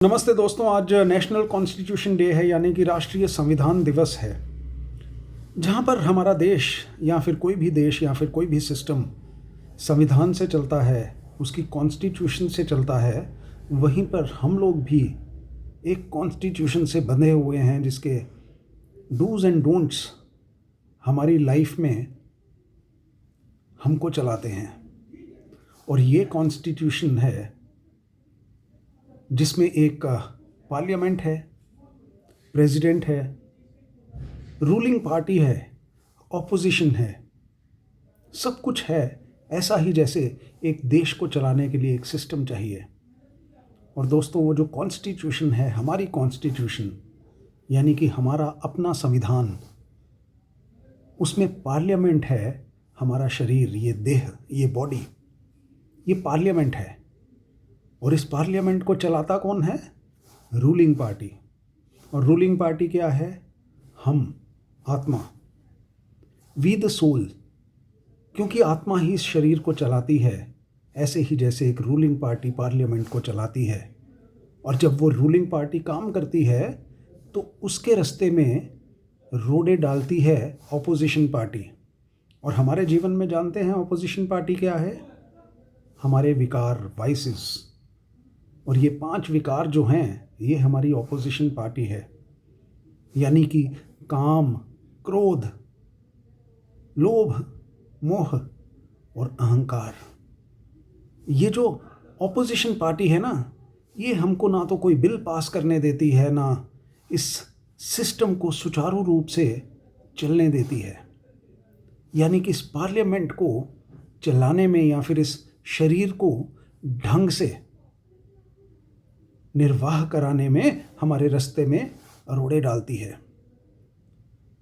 नमस्ते दोस्तों, आज नेशनल कॉन्स्टिट्यूशन डे है, यानी कि राष्ट्रीय संविधान दिवस है, जहाँ पर हमारा देश या फिर कोई भी देश या फिर कोई भी सिस्टम संविधान से चलता है, उसकी कॉन्स्टिट्यूशन से चलता है। वहीं पर हम लोग भी एक कॉन्स्टिट्यूशन से बंधे हुए हैं, जिसके डूज़ एंड डोंट्स हमारी लाइफ में हमको चलाते हैं। और ये कॉन्स्टिट्यूशन है जिसमें एक पार्लियामेंट है, प्रेसिडेंट है, रूलिंग पार्टी है, ऑपोजिशन है, सब कुछ है। ऐसा ही जैसे एक देश को चलाने के लिए एक सिस्टम चाहिए। और दोस्तों, वो जो कॉन्स्टिट्यूशन है, हमारी कॉन्स्टिट्यूशन यानी कि हमारा अपना संविधान, उसमें पार्लियामेंट है, हमारा शरीर, ये देह, ये बॉडी, ये पार्लियामेंट है। और इस पार्लियामेंट को चलाता कौन है? Ruling party. और रूलिंग पार्टी क्या है? हम, आत्मा, वी द सोल। क्योंकि आत्मा ही इस शरीर को चलाती है, ऐसे ही जैसे एक रूलिंग पार्टी पार्लियामेंट को चलाती है। और जब वो रूलिंग पार्टी काम करती है तो उसके रास्ते में रोड़े डालती है ऑपोजिशन पार्टी। और हमारे जीवन में जानते हैं ऑपोजिशन पार्टी क्या है? हमारे विकार, वाइसेस। और ये 5 विकार जो हैं, ये हमारी ऑपोजिशन पार्टी है। यानी कि काम, क्रोध, लोभ, मोह और अहंकार। ये जो ऑपोजिशन पार्टी है ना, ये हमको ना तो कोई बिल पास करने देती है, ना इस सिस्टम को सुचारू रूप से चलने देती है। यानी कि इस पार्लियामेंट को चलाने में या फिर इस शरीर को ढंग से निर्वाह कराने में हमारे रास्ते में रोड़े डालती है।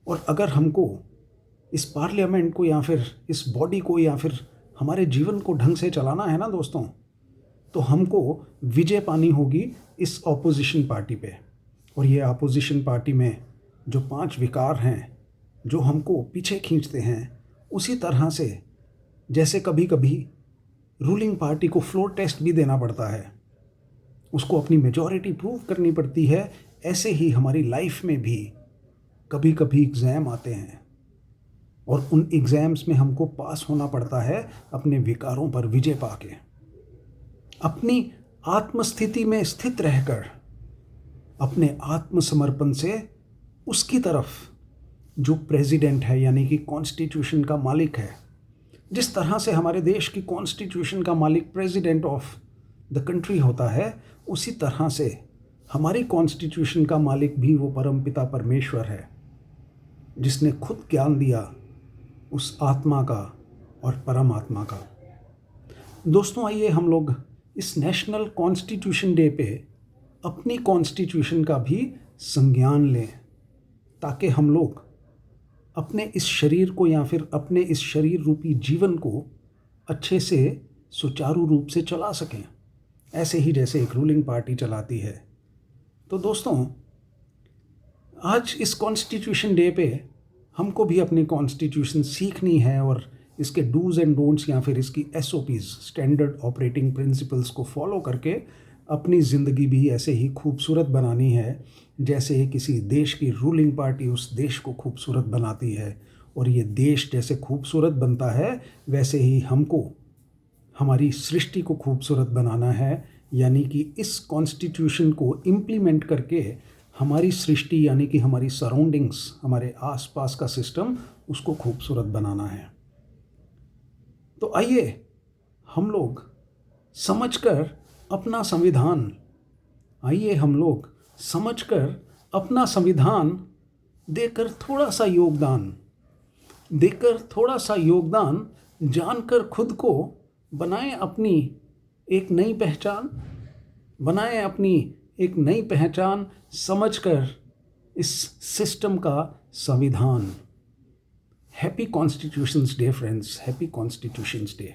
और अगर हमको इस पार्लियामेंट को या फिर इस बॉडी को या फिर हमारे जीवन को ढंग से चलाना है ना दोस्तों, तो हमको विजय पानी होगी इस ऑपोजिशन पार्टी पे। और ये ऑपोजिशन पार्टी में जो 5 विकार हैं, जो हमको पीछे खींचते हैं, उसी तरह से जैसे कभी कभी रूलिंग पार्टी को फ्लोर टेस्ट भी देना पड़ता है, उसको अपनी मेजॉरिटी प्रूव करनी पड़ती है, ऐसे ही हमारी लाइफ में भी कभी कभी एग्ज़ाम आते हैं। और उन एग्ज़ाम्स में हमको पास होना पड़ता है अपने विकारों पर विजय पाके, अपनी आत्मस्थिति में स्थित रहकर, अपने आत्मसमर्पण से उसकी तरफ जो प्रेसिडेंट है यानी कि कॉन्स्टिट्यूशन का मालिक है। जिस तरह से हमारे देश की कॉन्स्टिट्यूशन का मालिक प्रेसिडेंट ऑफ द कंट्री होता है, उसी तरह से हमारी कॉन्स्टिट्यूशन का मालिक भी वो परमपिता परमेश्वर है, जिसने खुद ज्ञान दिया उस आत्मा का और परमात्मा का। दोस्तों, आइए हम लोग इस नेशनल कॉन्स्टिट्यूशन डे पे अपनी कॉन्स्टिट्यूशन का भी संज्ञान लें, ताकि हम लोग अपने इस शरीर को या फिर अपने इस शरीर रूपी जीवन को अच्छे से सुचारू रूप से चला सकें, ऐसे ही जैसे एक रूलिंग पार्टी चलाती है। तो दोस्तों, आज इस कॉन्स्टिट्यूशन डे पे हमको भी अपनी कॉन्स्टिट्यूशन सीखनी है और इसके डूज़ एंड डोंट्स या फिर इसकी SOPs, स्टैंडर्ड ऑपरेटिंग प्रिंसिपल्स को फॉलो करके अपनी ज़िंदगी भी ऐसे ही खूबसूरत बनानी है, जैसे किसी देश की रूलिंग पार्टी उस देश को खूबसूरत बनाती है। और ये देश जैसे खूबसूरत बनता है, वैसे ही हमको हमारी सृष्टि को खूबसूरत बनाना है। यानी कि इस कॉन्स्टिट्यूशन को इम्प्लीमेंट करके हमारी सृष्टि यानी कि हमारी सराउंडिंग्स, हमारे आसपास का सिस्टम, उसको खूबसूरत बनाना है। तो आइए हम लोग समझकर अपना संविधान, आइए हम लोग समझकर अपना संविधान देकर थोड़ा सा योगदान जानकर खुद को बनाएं अपनी एक नई पहचान, समझकर इस सिस्टम का संविधान। Happy constitutions day friends, happy constitutions day.